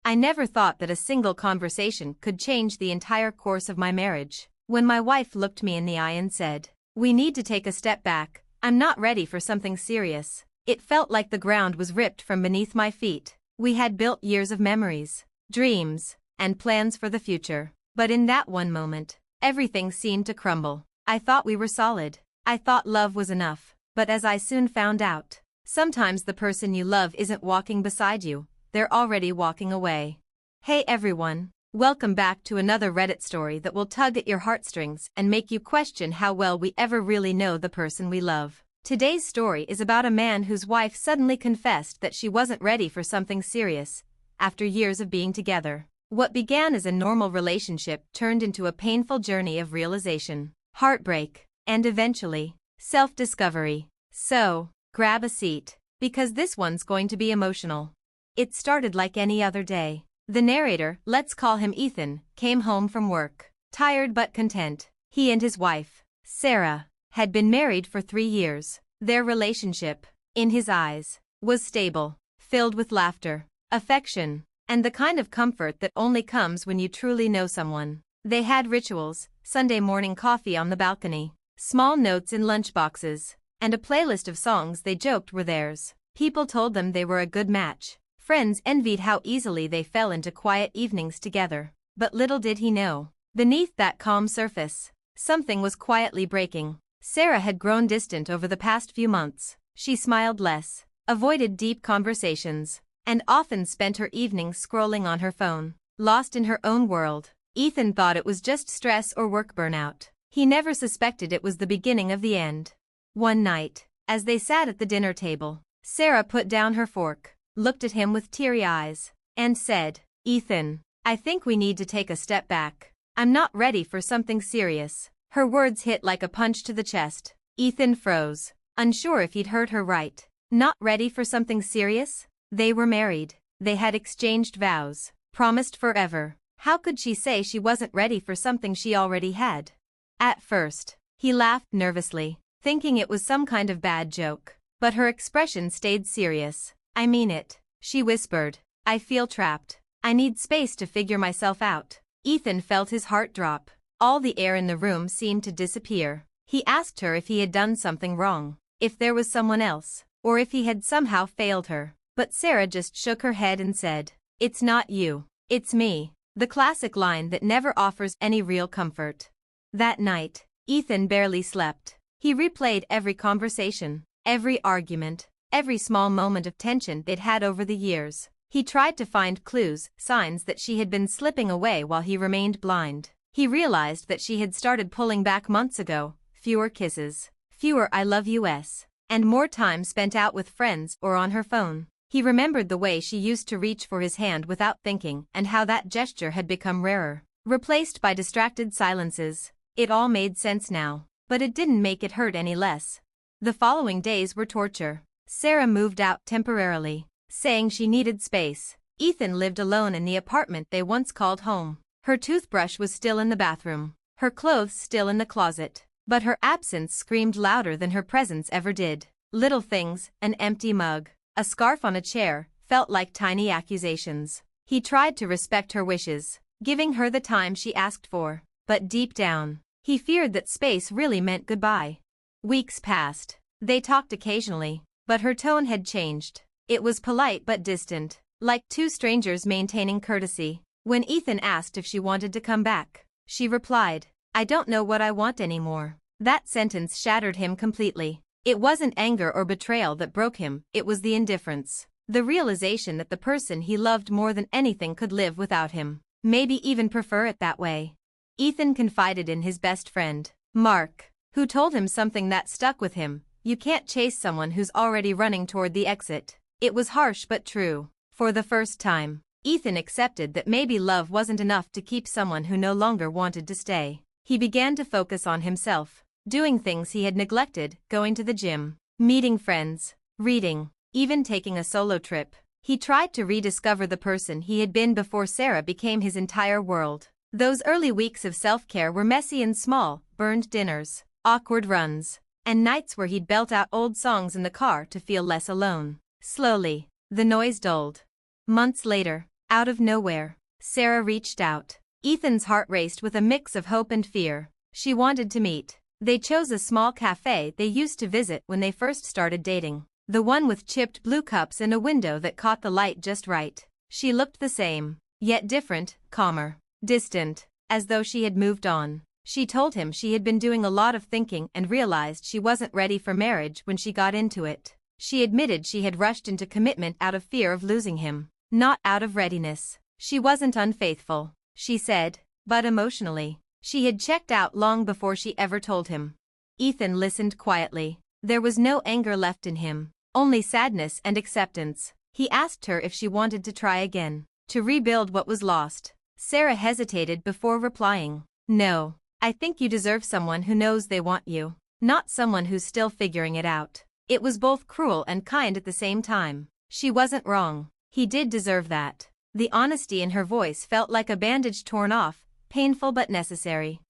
I never thought that a single conversation could change the entire course of my marriage. When my wife looked me in the eye and said, "We need to take a step back, I'm not ready for something serious," it felt like the ground was ripped from beneath my feet. We had built years of memories, dreams, and plans for the future. But in that one moment, everything seemed to crumble. I thought we were solid. I thought love was enough. But as I soon found out, sometimes the person you love isn't walking beside you, they're already walking away. Hey everyone, welcome back to another Reddit story that will tug at your heartstrings and make you question how well we ever really know the person we love. Today's story is about a man whose wife suddenly confessed that she wasn't ready for something serious after years of being together. What began as a normal relationship turned into a painful journey of realization, heartbreak, and eventually, self-discovery. So, grab a seat, because this one's going to be emotional. It started like any other day. The narrator, let's call him Ethan, came home from work, tired but content. He and his wife, Sarah, had been married for 3 years. Their relationship, in his eyes, was stable, filled with laughter, affection, and the kind of comfort that only comes when you truly know someone. They had rituals, Sunday morning coffee on the balcony, small notes in lunchboxes, and a playlist of songs they joked were theirs. People told them they were a good match. Friends envied how easily they fell into quiet evenings together. But little did he know, beneath that calm surface, something was quietly breaking. Sarah had grown distant over the past few months. She smiled less, avoided deep conversations, and often spent her evenings scrolling on her phone, lost in her own world. Ethan thought it was just stress or work burnout. He never suspected it was the beginning of the end. One night, as they sat at the dinner table, Sarah put down her fork, looked at him with teary eyes, and said, "Ethan, I think we need to take a step back. I'm not ready for something serious." Her words hit like a punch to the chest. Ethan froze, unsure if he'd heard her right. Not ready for something serious? They were married. They had exchanged vows, promised forever. How could she say she wasn't ready for something she already had? At first, he laughed nervously, thinking it was some kind of bad joke. But her expression stayed serious. "I mean it," she whispered. "I feel trapped. I need space to figure myself out." Ethan felt his heart drop. All the air in the room seemed to disappear. He asked her if he had done something wrong, if there was someone else, or if he had somehow failed her. But Sarah just shook her head and said, "It's not you, it's me." The classic line that never offers any real comfort. That night, Ethan barely slept. He replayed every conversation, every argument, every small moment of tension they'd had over the years. He tried to find clues, signs that she had been slipping away while he remained blind. He realized that she had started pulling back months ago, fewer kisses, fewer I love yous, and more time spent out with friends or on her phone. He remembered the way she used to reach for his hand without thinking and how that gesture had become rarer, replaced by distracted silences. It all made sense now, but it didn't make it hurt any less. The following days were torture. Sarah moved out temporarily, saying she needed space. Ethan lived alone in the apartment they once called home. Her toothbrush was still in the bathroom, her clothes still in the closet, but her absence screamed louder than her presence ever did. Little things, an empty mug, a scarf on a chair, felt like tiny accusations. He tried to respect her wishes, giving her the time she asked for, but deep down, he feared that space really meant goodbye. Weeks passed. They talked occasionally, but her tone had changed. It was polite but distant, like two strangers maintaining courtesy. When Ethan asked if she wanted to come back, she replied, "I don't know what I want anymore." That sentence shattered him completely. It wasn't anger or betrayal that broke him, it was the indifference. The realization that the person he loved more than anything could live without him, maybe even prefer it that way. Ethan confided in his best friend, Mark, who told him something that stuck with him: "You can't chase someone who's already running toward the exit." It was harsh but true. For the first time, Ethan accepted that maybe love wasn't enough to keep someone who no longer wanted to stay. He began to focus on himself, doing things he had neglected, going to the gym, meeting friends, reading, even taking a solo trip. He tried to rediscover the person he had been before Sarah became his entire world. Those early weeks of self-care were messy and small: burned dinners, awkward runs, and nights where he'd belt out old songs in the car to feel less alone. Slowly, the noise dulled. Months later, Out of nowhere, Sarah reached out. Ethan's heart raced with a mix of hope and fear. She wanted to meet. They chose a small cafe they used to visit when they first started dating. The one with chipped blue cups and a window that caught the light just right. She looked the same, yet different, calmer, distant, as though she had moved on. She told him she had been doing a lot of thinking and realized she wasn't ready for marriage when she got into it. She admitted she had rushed into commitment out of fear of losing him, not out of readiness. She wasn't unfaithful, she said, but emotionally, she had checked out long before she ever told him. Ethan listened quietly. There was no anger left in him, only sadness and acceptance. He asked her if she wanted to try again, to rebuild what was lost. Sarah hesitated before replying. No, I think you deserve someone who knows they want you, not someone who's still figuring it out. It was both cruel and kind at the same time. She wasn't wrong. He did deserve that. The honesty in her voice felt like a bandage torn off, painful but necessary.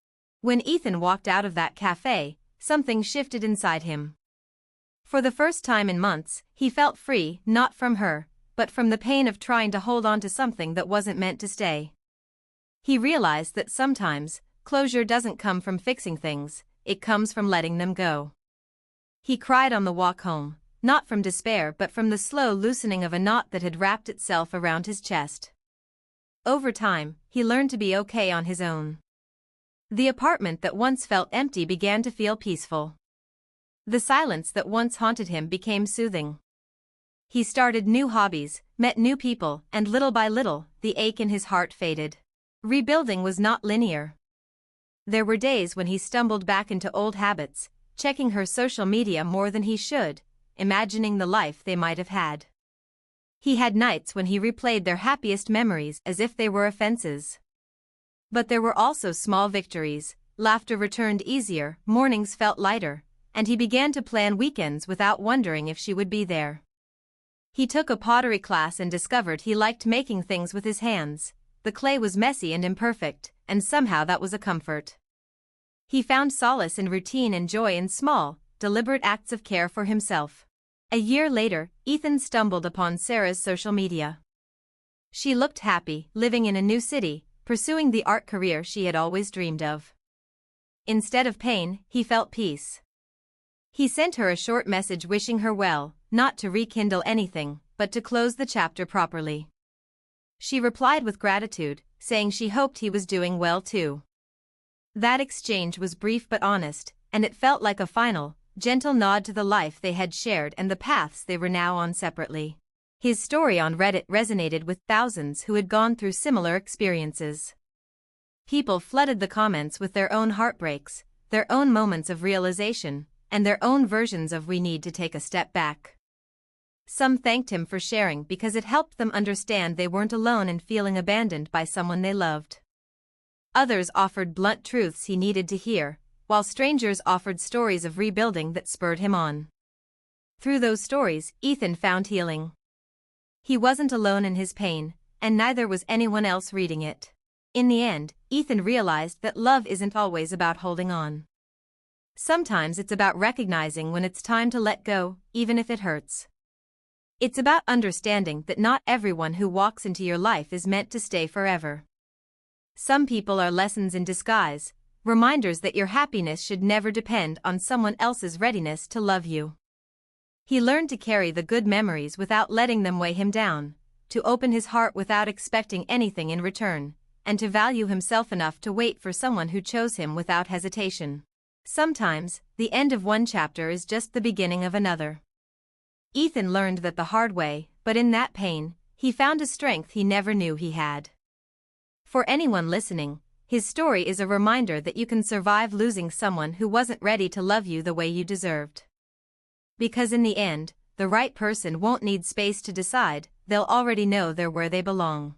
When Ethan walked out of that cafe, something shifted inside him. For the first time in months, he felt free, not from her, but from the pain of trying to hold on to something that wasn't meant to stay. He realized that sometimes, closure doesn't come from fixing things, it comes from letting them go. He cried on the walk home, not from despair but from the slow loosening of a knot that had wrapped itself around his chest. Over time, he learned to be okay on his own. The apartment that once felt empty began to feel peaceful. The silence that once haunted him became soothing. He started new hobbies, met new people, and little by little, the ache in his heart faded. Rebuilding was not linear. There were days when he stumbled back into old habits, checking her social media more than he should, imagining the life they might have had. He had nights when he replayed their happiest memories as if they were offenses. But there were also small victories. Laughter returned easier, mornings felt lighter, and he began to plan weekends without wondering if she would be there. He took a pottery class and discovered he liked making things with his hands. The clay was messy and imperfect, and somehow that was a comfort. He found solace in routine and joy in small, deliberate acts of care for himself. A year later, Ethan stumbled upon Sarah's social media. She looked happy, living in a new city, pursuing the art career she had always dreamed of. Instead of pain, he felt peace. He sent her a short message wishing her well, not to rekindle anything, but to close the chapter properly. She replied with gratitude, saying she hoped he was doing well too. That exchange was brief but honest, and it felt like a final, gentle nod to the life they had shared and the paths they were now on separately. His story on Reddit resonated with thousands who had gone through similar experiences. People flooded the comments with their own heartbreaks, their own moments of realization, and their own versions of "we need to take a step back." Some thanked him for sharing because it helped them understand they weren't alone in feeling abandoned by someone they loved. Others offered blunt truths he needed to hear, while strangers offered stories of rebuilding that spurred him on. Through those stories, Ethan found healing. He wasn't alone in his pain, and neither was anyone else reading it. In the end, Ethan realized that love isn't always about holding on. Sometimes it's about recognizing when it's time to let go, even if it hurts. It's about understanding that not everyone who walks into your life is meant to stay forever. Some people are lessons in disguise, reminders that your happiness should never depend on someone else's readiness to love you. He learned to carry the good memories without letting them weigh him down, to open his heart without expecting anything in return, and to value himself enough to wait for someone who chose him without hesitation. Sometimes, the end of one chapter is just the beginning of another. Ethan learned that the hard way, but in that pain, he found a strength he never knew he had. For anyone listening, his story is a reminder that you can survive losing someone who wasn't ready to love you the way you deserved. Because in the end, the right person won't need space to decide, they'll already know they're where they belong.